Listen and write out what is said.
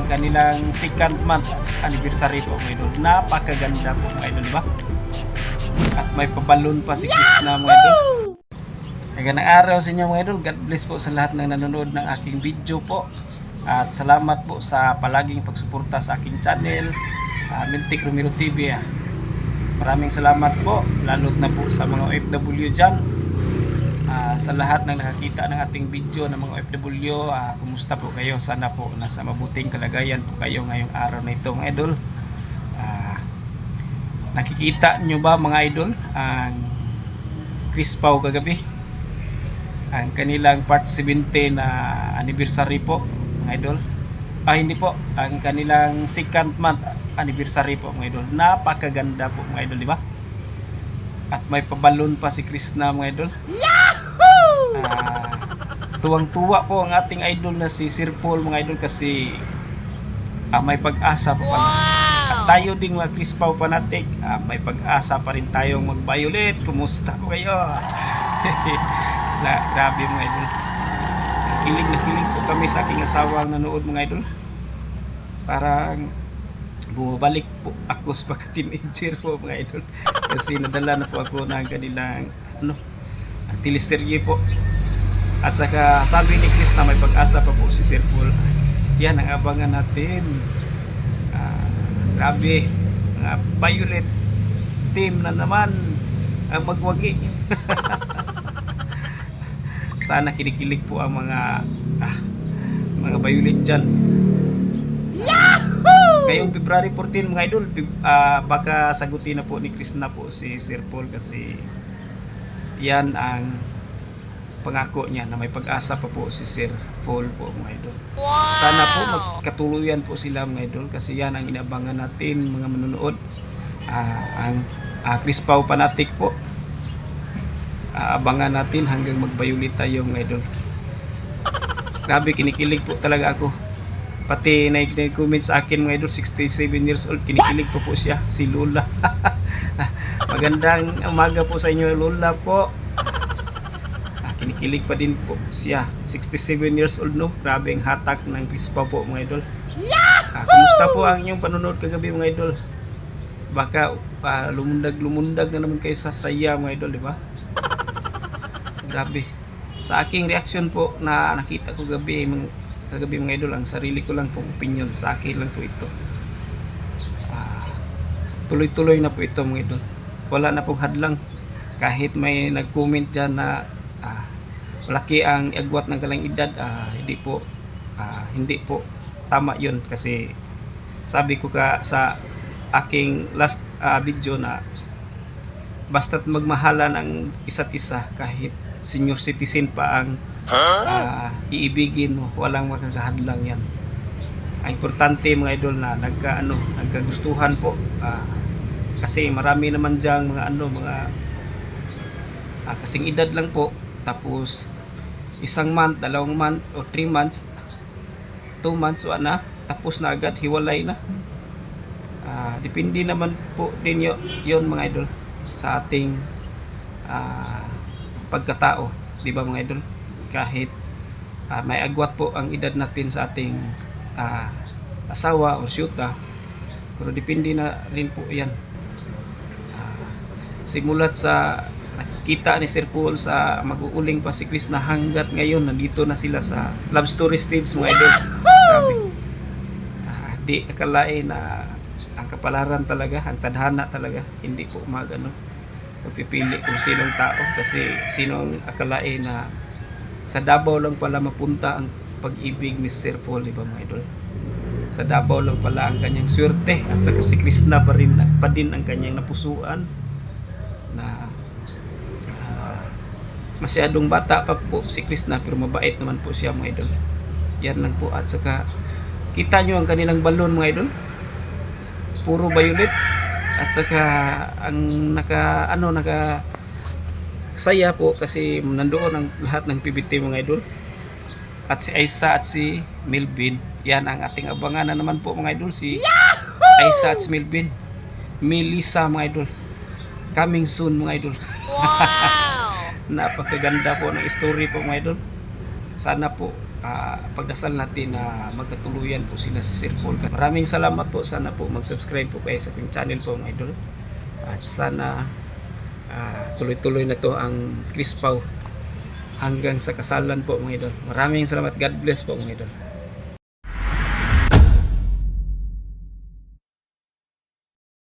kanilang second month anniversary po mga idol. Napakaganda po mga idol, diba? At may pabalon pa si Krishna mga idol. Magandang araw sa inyo mga idol. God bless po sa lahat ng nanonood ng aking video po. At salamat po sa palaging pagsuporta sa aking channel, Miltik Romero TV. Maraming salamat po, lalo na po sa mga OFW dyan. Sa lahat ng nakakita ng ating video ng mga OFW, kumusta po kayo? Sana po nasa mabuting kalagayan po kayo ngayong araw na ito mga idol. Nakikita nyo ba mga idol ang Chris Pau kagabi? Ang kanilang part 70 na anniversary po mga idol. Hindi po, ang kanilang second month anniversary po mga idol. Napakaganda po mga idol, di ba? At may pabalon pa si Krishna mga idol. Tuwang-tuwa po ang ating idol na si Sir Paul mga idol kasi may pag-asa po pala. At tayo din mga Chris Pau fanatic, may pag-asa pa rin tayong mag-violet. Kumusta po kayo? Grabe mga idol. Kilig na kilig po kami sa aking asawang nanood mga idol. Parang bumabalik po ako sa pagka-teenager po mga idol. Kasi nadala na po ako ng kanilang teleserye po. At saka sabi ni Chris na may pag-asa pa po si Sir Paul. Yan ang abangan natin. Grabe, mga violet team na naman ang magwagi. Sana kinikilig po ang mga violet dyan. Ngayong February 14 mga idol, baka sagutin na po ni Chris na po si Sir Paul kasi yan ang pangako niya na may pag-asa pa po si Sir Paul po mga idol. Sana po magkatuluyan po sila mga idol kasi yan ang inabangan natin mga manonood. Ang Chris Pau fanatic po, abangan natin hanggang mag-violet tayo mga idol. Grabe, kinikilig po talaga ako. Pati nag-comment sa akin mga idol, 67 years old, kinikilig po siya, si Lola. Magandang umaga po sa inyo Lola po. Kinikilig pa din po siya, 67 years old no. Grabe ang hatak ng Chris Pau po mga idol. Kumusta po ang inyong panonood kagabi mga idol? Baka lumundag na naman kayo sa saya mga idol, di ba? Grabe. Sa aking reaction po na nakita ko kagabi mga idol, ang sarili ko lang pong opinion, sa akin lang po ito. Tuloy-tuloy na po ito mga idol. Wala na pong hadlang. Kahit may nag-comment dyan na malaki ang agwat ng kalang edad, hindi po tama yun kasi sabi ko sa aking last video na basta't magmahalan ang isa't isa kahit senior citizen pa ang iibigin mo, walang makakahadlang yan. Ang importante mga idol na nagkagustuhan po, kasi marami naman diyang mga kasing edad lang po, tapos isang month, 2 month o 3 months, 2 months o tapos na agad, hiwalay na. Depende naman po din yun mga idol sa ating pagkatao, di ba mga idol? Kahit may agwat po ang edad natin sa ating asawa o syuta, pero depende na rin po yan. Simulat sa nakita ni Sir Paul sa mag-uuling pa si Chris na hanggat ngayon nandito na sila sa love story stage mga idol. Grabe. Di akalain na ang kapalaran talaga, ang tadhana talaga, hindi po pipili kung sinong tao, kasi sinong akalain na sa Davao lang pala mapunta ang pag-ibig ni Sir Paul, di ba mga idol? Sa Davao lang pala ang kanyang swerte, at saka si Krishna pa din ang kanyang napusuan na masyadong bata pa po si Krishna pero mabait naman po siya mga idol. Yan lang po. At saka kita nyo ang kanilang balon mga idol, puro violet. At saka ang naka saya po kasi nandoon ang lahat ng PBT mga idol. At si Aisa at si Melvin, yan ang ating abangan na naman po mga idol, si Aisa at si Melvin. Melissa mga idol, coming soon mga idol. Napakaganda po ng story po mga idol. Sana po pagdasal natin na magkatuluyan po sila sa Sir Paul. Maraming salamat po. Sana po mag-subscribe po kayo sa aking channel po mga idol. At sana tuloy-tuloy na to ang Crispaw hanggang sa kasalan po mga idol. Maraming salamat. God bless po mga idol.